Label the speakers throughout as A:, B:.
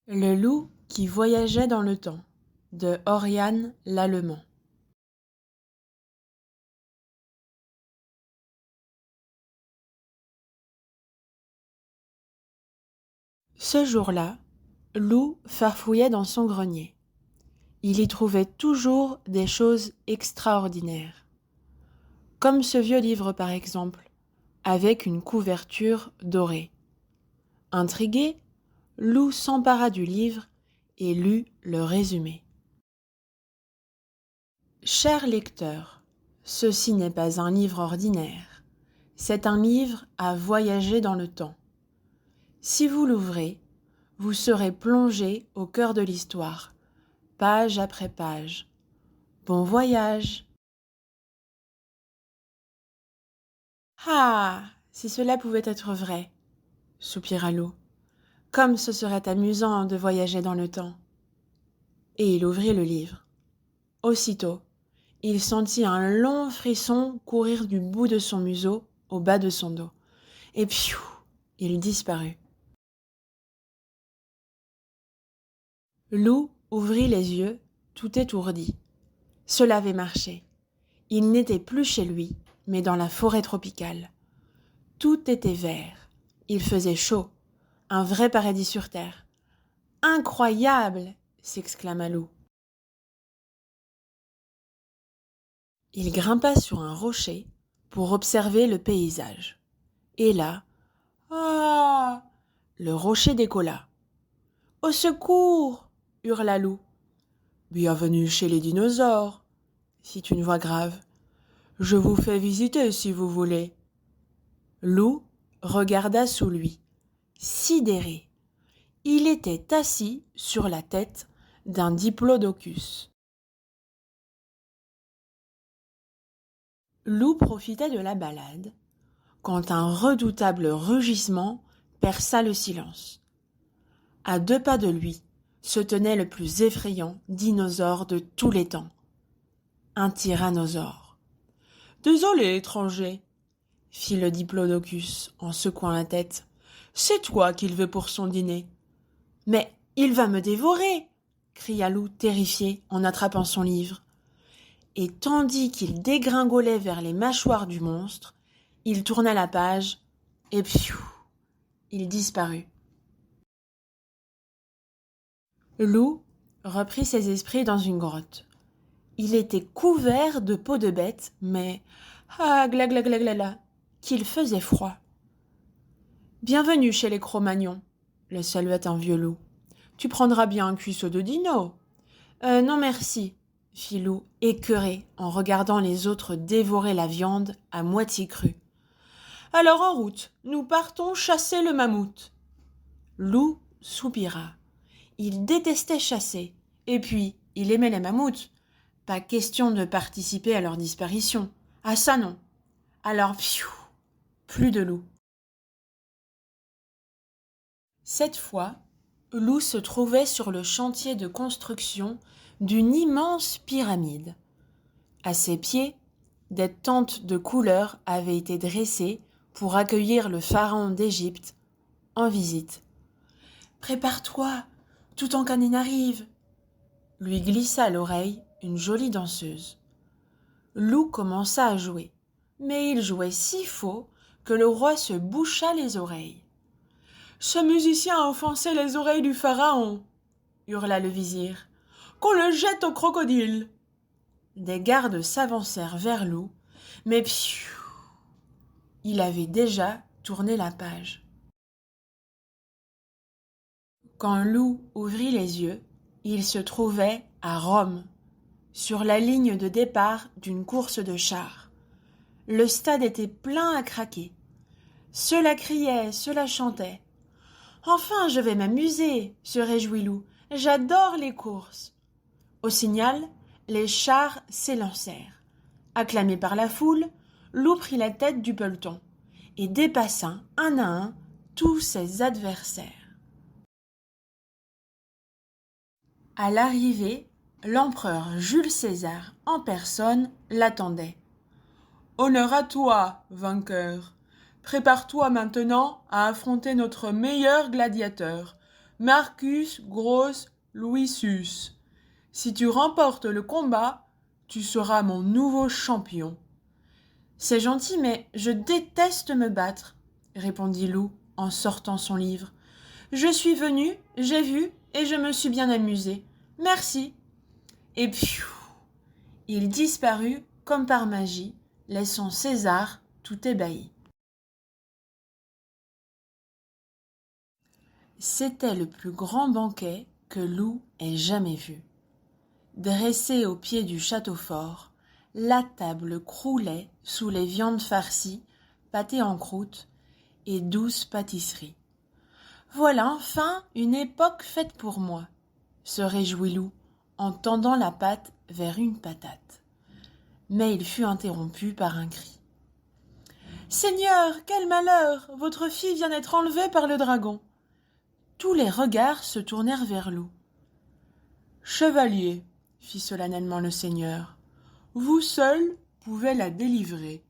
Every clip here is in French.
A: Le loup qui voyageait dans le temps de Oriane Lallemand. Ce jour-là, Loup farfouillait dans son grenier. Il y trouvait toujours des choses extraordinaires. Comme ce vieux livre par exemple, avec une couverture dorée. Intrigué, Loup s'empara du livre et lut le résumé. Cher lecteur, ceci n'est pas un livre ordinaire. C'est un livre à voyager dans le temps. Si vous l'ouvrez, vous serez plongé au cœur de l'histoire, page après page. Bon voyage! Ah! Si cela pouvait être vrai, soupira Loup. Comme ce serait amusant de voyager dans le temps. Et il ouvrit le livre. Aussitôt, il sentit un long frisson courir du bout de son museau au bas de son dos. Et piou! Il disparut. Loup ouvrit les yeux, tout étourdi. Cela avait marché. Il n'était plus chez lui, mais dans la forêt tropicale. Tout était vert. Il faisait chaud. Un vrai paradis sur terre. Incroyable! S'exclama Loup. Il grimpa sur un rocher pour observer le paysage. Et là, ah! Le rocher décolla. Au secours! Hurla Loup. Bienvenue chez les dinosaures, fit une voix grave. Je vous fais visiter si vous voulez. Loup regarda sous lui, sidéré. Il était assis sur la tête d'un diplodocus. Loup profitait de la balade quand un redoutable rugissement perça le silence. À 2 pas de lui se tenait le plus effrayant dinosaure de tous les temps, un tyrannosaure. « Désolé, étranger, » fit le diplodocus en secouant la tête. « C'est toi qu'il veut pour son dîner. »« Mais il va me dévorer !» cria Loup terrifié en attrapant son livre. Et tandis qu'il dégringolait vers les mâchoires du monstre, il tourna la page et piou, il disparut. Loup reprit ses esprits dans une grotte. Il était couvert de peau de bête, mais gla gla gla gla gla, qu'il faisait froid. Bienvenue chez les Cro-Magnons, le saluait un vieux loup. Tu prendras bien un cuisseau de dino. Non merci, fit Loup, écœuré en regardant les autres dévorer la viande à moitié crue. Alors en route, nous partons chasser le mammouth. Loup soupira. Il détestait chasser, et puis il aimait les mammouths. Pas question de participer à leur disparition. Ah ça non. Alors pfiou, plus de loup. Cette fois, Loup se trouvait sur le chantier de construction d'une immense pyramide. À ses pieds, des tentes de couleurs avaient été dressées pour accueillir le pharaon d'Égypte en visite. « Prépare-toi, Toutankhamon arrive !» lui glissa à l'oreille une jolie danseuse. Loup commença à jouer, mais il jouait si faux que le roi se boucha les oreilles. « Ce musicien a offensé les oreilles du pharaon !» hurla le vizir. « Qu'on le jette au crocodile !» Des gardes s'avancèrent vers Loup, mais pfiou, il avait déjà tourné la page. Quand Loup ouvrit les yeux, il se trouvait à Rome, sur la ligne de départ d'une course de chars. Le stade était plein à craquer. Ceux-là criaient, ceux-là chantaient. « Enfin, je vais m'amuser !» se réjouit Loup. « J'adore les courses !» Au signal, les chars s'élancèrent. Acclamé par la foule, Loup prit la tête du peloton et dépassa un à un tous ses adversaires. À l'arrivée, l'empereur Jules César en personne l'attendait. « Honneur à toi, vainqueur. Prépare-toi maintenant à affronter notre meilleur gladiateur, Marcus Gros Louisius. Si tu remportes le combat, tu seras mon nouveau champion. C'est gentil, mais je déteste me battre, répondit Lou en sortant son livre. Je suis venu, j'ai vu et je me suis bien amusé. Merci. Et piou, il disparut comme par magie, laissant César tout ébahi. C'était le plus grand banquet que Lou ait jamais vu. Dressée au pied du château fort, la table croulait sous les viandes farcies, pâtés en croûte et douces pâtisseries. Voilà enfin une époque faite pour moi, se réjouit Lou en tendant la patte vers une patate. Mais il fut interrompu par un cri. « Seigneur, quel malheur! Votre fille vient d'être enlevée par le dragon. » Tous les regards se tournèrent vers Lou. « Chevalier, fit solennellement le seigneur, vous seul pouvez la délivrer. »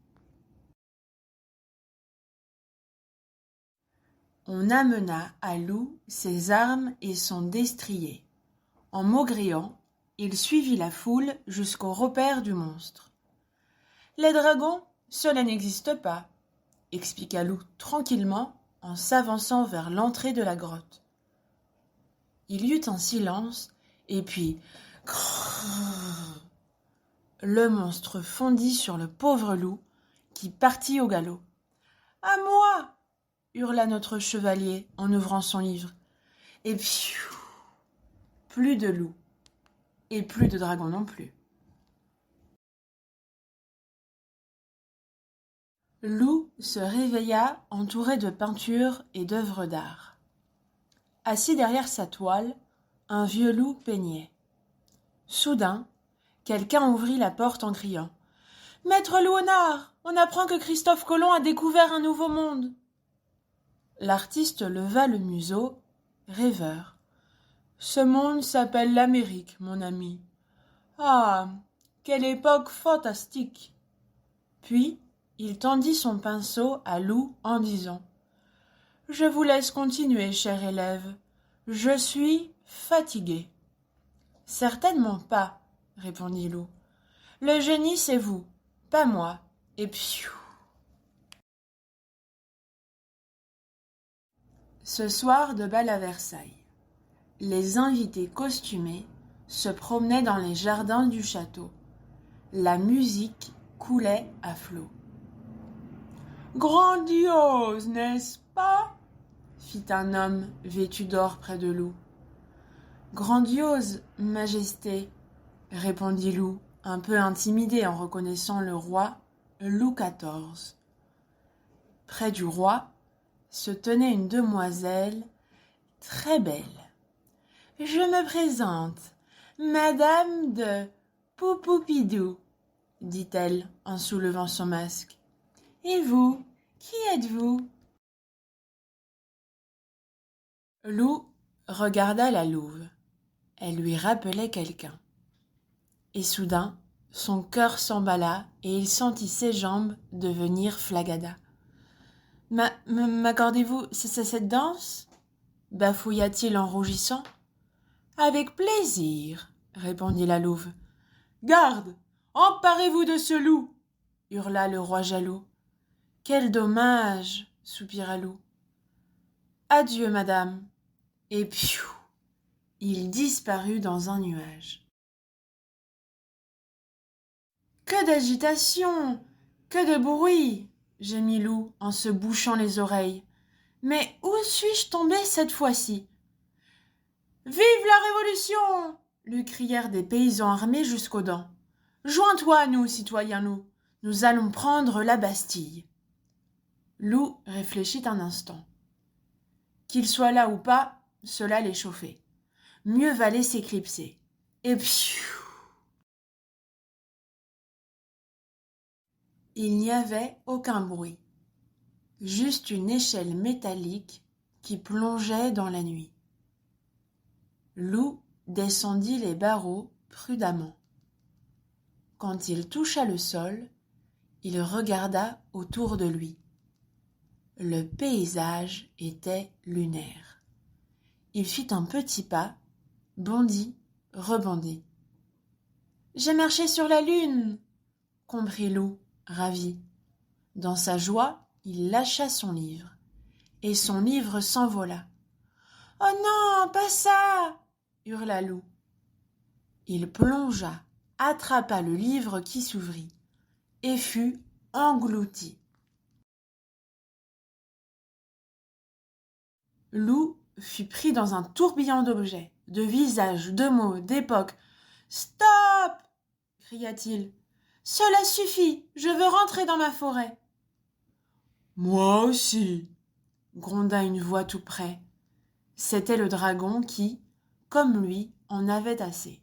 A: On amena à Lou ses armes et son destrier. En maugréant, il suivit la foule jusqu'au repaire du monstre. « Les dragons, cela n'existe pas, » expliqua Lou tranquillement en s'avançant vers l'entrée de la grotte. Il y eut un silence, et puis crrrr, le monstre fondit sur le pauvre loup qui partit au galop. « À moi !» hurla notre chevalier en ouvrant son livre. Et piou, plus de loup, et plus de dragon non plus. Lou se réveilla entouré de peintures et d'œuvres d'art. Assis derrière sa toile, un vieux loup peignait. Soudain, quelqu'un ouvrit la porte en criant « Maître Louonard, on apprend que Christophe Colomb a découvert un nouveau monde !» L'artiste leva le museau, rêveur. « Ce monde s'appelle l'Amérique, mon ami. Ah, quelle époque fantastique !» Puis, il tendit son pinceau à Lou en disant « Je vous laisse continuer, cher élève. Je suis fatigué. »« Certainement pas, » répondit Lou. « Le génie, c'est vous, pas moi. » Et piou. Ce soir de bal à Versailles, les invités costumés se promenaient dans les jardins du château. La musique coulait à flots. « Grandiose, n'est-ce pas ?» fit un homme vêtu d'or près de Lou. « Grandiose, Majesté, » répondit Lou, un peu intimidé en reconnaissant le roi Louis XIV. Près du roi se tenait une demoiselle très belle. « Je me présente, Madame de Poupoupidou, » dit-elle en soulevant son masque. « Et vous, qui êtes-vous » Lou regarda la louve. Elle lui rappelait quelqu'un. Et soudain, son cœur s'emballa et il sentit ses jambes devenir flagada. « M'accordez-vous cette danse » bafouilla-t-il en rougissant. « Avec plaisir, » répondit la louve. « Garde, emparez-vous de ce loup » hurla le roi jaloux. « Quel dommage » soupira Lou. « Adieu, madame. » Et piou, il disparut dans un nuage. « Que d'agitation, que de bruit !» gémit Lou en se bouchant les oreilles. « Mais où suis-je tombé cette fois-ci ?»« Vive la Révolution !» lui crièrent des paysans armés jusqu'aux dents. « Joins-toi à nous, citoyen Lou, nous allons prendre la Bastille. » Lou réfléchit un instant. Qu'il soit là ou pas, cela l'échauffait. Mieux valait s'éclipser. Et piou, il n'y avait aucun bruit, juste une échelle métallique qui plongeait dans la nuit. Lou descendit les barreaux prudemment. Quand il toucha le sol, il regarda autour de lui. Le paysage était lunaire. Il fit un petit pas, bondit, rebondit. « J'ai marché sur la lune !» comprit Loup, ravi. Dans sa joie, il lâcha son livre, et son livre s'envola. « Oh non, pas ça !» hurla Loup. Il plongea, attrapa le livre qui s'ouvrit, et fut englouti. Loup fut pris dans un tourbillon d'objets, de visages, de mots, d'époques. « Stop !» cria-t-il. « Cela suffit, je veux rentrer dans ma forêt. »« Moi aussi !» gronda une voix tout près. C'était le dragon qui, comme lui, en avait assez.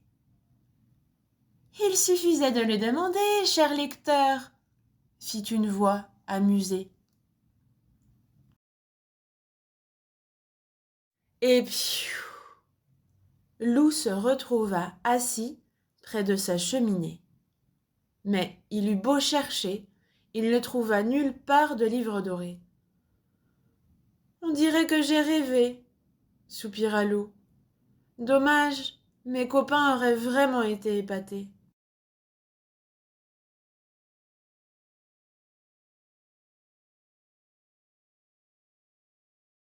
A: « Il suffisait de le demander, cher lecteur !» fit une voix amusée. Et piou, Loup se retrouva assis près de sa cheminée. Mais il eut beau chercher, il ne trouva nulle part de livre doré. « On dirait que j'ai rêvé, » soupira Loup. « Dommage, mes copains auraient vraiment été épatés. »